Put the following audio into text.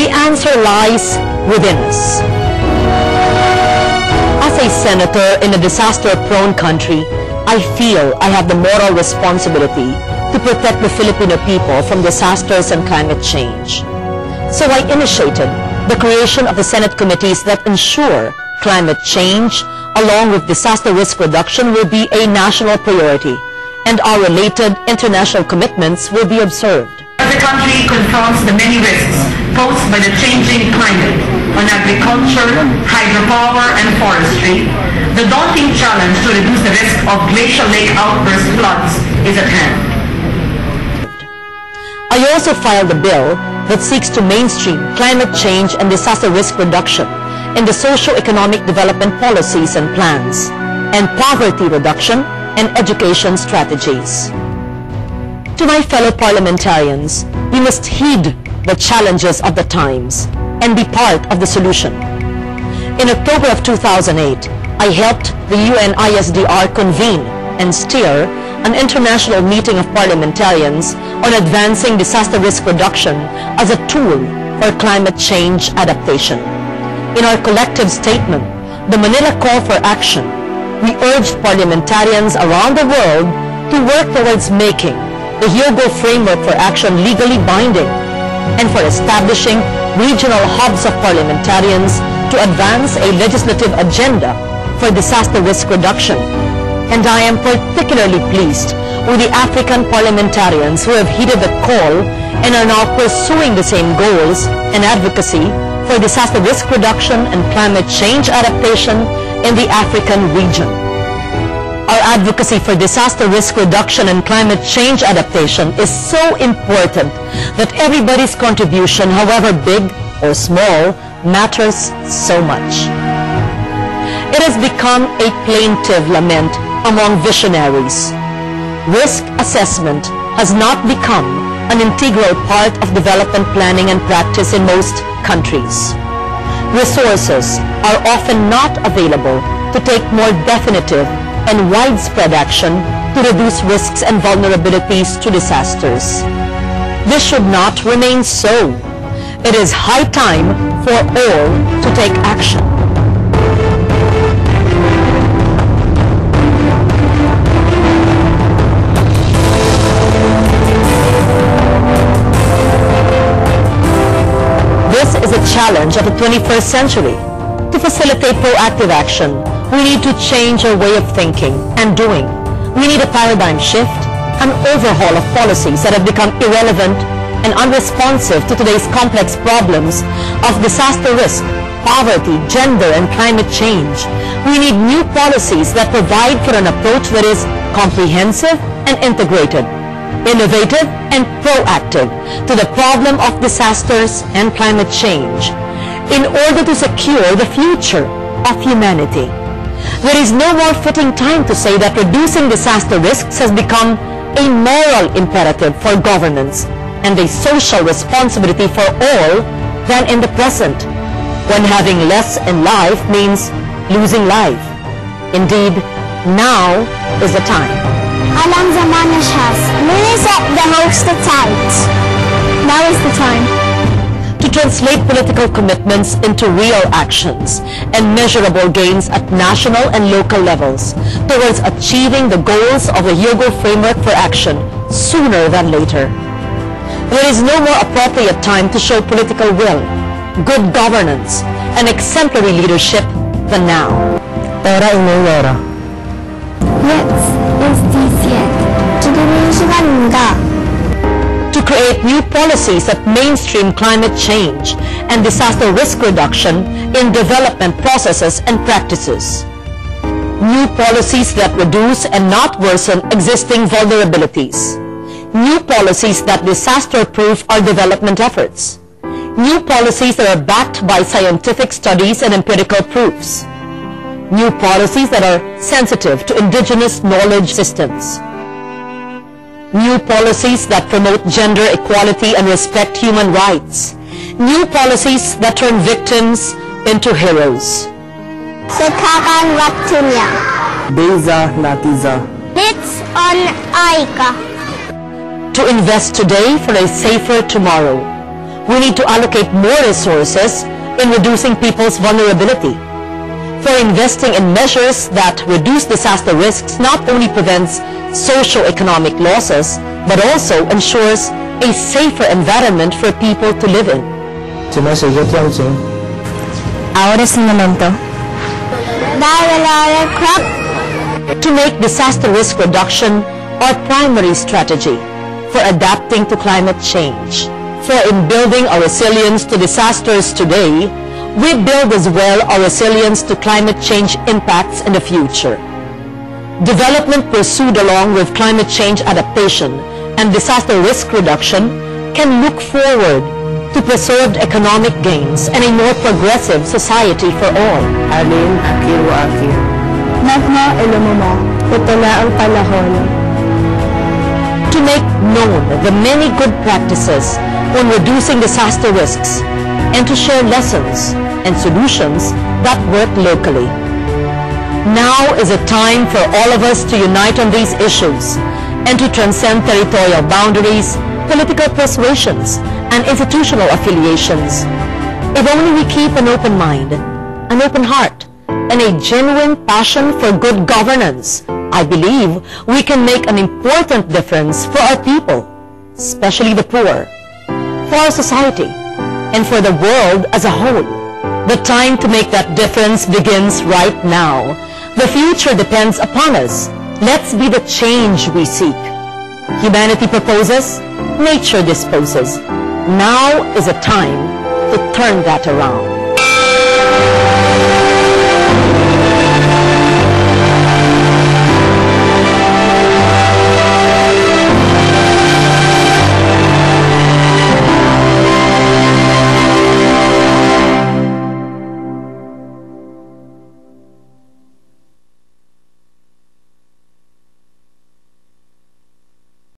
the answer lies within us. As a senator in a disaster-prone country, I feel I have the moral responsibility to protect the Filipino people from disasters and climate change. So I initiated the creation of the Senate committees that ensure climate change, along with disaster risk reduction, will be a national priority, and our related international commitments will be observed. As the country confronts the many risks posed by the changing climate on agriculture, hydropower, and forestry, the daunting challenge to reduce the risk of glacial lake outburst floods is at hand. I also filed a bill that seeks to mainstream climate change and disaster risk reduction in the socio-economic development policies and plans, and poverty reduction and education strategies. To my fellow parliamentarians, we must heed the challenges of the times and be part of the solution. In October of 2008, I helped the UNISDR convene and steer an international meeting of parliamentarians on advancing disaster risk reduction as a tool for climate change adaptation. In our collective statement, the Manila Call for Action, we urged parliamentarians around the world to work towards making the Hyogo Framework for Action legally binding and for establishing regional hubs of parliamentarians to advance a legislative agenda for disaster risk reduction. And I am particularly pleased with the African parliamentarians who have heeded the call and are now pursuing the same goals and advocacy for disaster risk reduction and climate change adaptation in the African region. Our advocacy for disaster risk reduction and climate change adaptation is so important that everybody's contribution, however big or small, matters so much. It has become a plaintive lament among visionaries. Risk assessment has not become an integral part of development planning and practice in most countries. Resources are often not available to take more definitive and widespread action to reduce risks and vulnerabilities to disasters. This should not remain so. It is high time for all to take action. This is a challenge of the 21st century. To facilitate proactive action, we need to change our way of thinking and doing. We need a paradigm shift, an overhaul of policies that have become irrelevant and unresponsive to today's complex problems of disaster risk, poverty, gender, and climate change. We need new policies that provide for an approach that is comprehensive and integrated, innovative and proactive to the problem of disasters and climate change in order to secure the future of humanity. There is no more fitting time to say that reducing disaster risks has become a moral imperative for governance and a social responsibility for all than in the present, when having less in life means losing life. Indeed, now is the time. Alam zaman na shas. Reset the host the tight. Now is the time. To translate political commitments into real actions and measurable gains at national and local levels towards achieving the goals of the Hyogo Framework for Action sooner than later. There is no more appropriate time to show political will, good governance, and exemplary leadership than now. Era inayora. Yes, is this yet? 지금이 시간인가? To create new policies that mainstream climate change and disaster risk reduction in development processes and practices. New policies that reduce and not worsen existing vulnerabilities. New policies that disaster-proof our development efforts. New policies that are backed by scientific studies and empirical proofs. New policies that are sensitive to indigenous knowledge systems. New policies that promote gender equality and respect human rights. New policies that turn victims into heroes. Sekakan waktunya. Beza natiza. It's on Aika. To invest today for a safer tomorrow. we need to allocate more resources in reducing people's vulnerability. For investing in measures that reduce disaster risks not only prevents socio-economic losses, but also ensures a safer environment for people to live in. Sumasagot lang, Ching. Ahora es el momento. Crop. To make disaster risk reduction our primary strategy for adapting to climate change. For in building our resilience to disasters today, we build as well our resilience to climate change impacts in the future. Development pursued along with climate change adaptation and disaster risk reduction can look forward to preserved economic gains and a more progressive society for all. Alin, akir wa akir. Magna ilumuma. Ito na ang panahon. To make known the many good practices on reducing disaster risks and to share lessons and solutions that work locally. Now is a time for all of us to unite on these issues and to transcend territorial boundaries, political persuasions, and institutional affiliations. If only we keep an open mind, an open heart, and a genuine passion for good governance, I believe we can make an important difference for our people, especially the poor, for our society, and for the world as a whole. The time to make that difference begins right now. The future depends upon us. Let's be the change we seek. Humanity proposes, nature disposes. Now is a time to turn that around.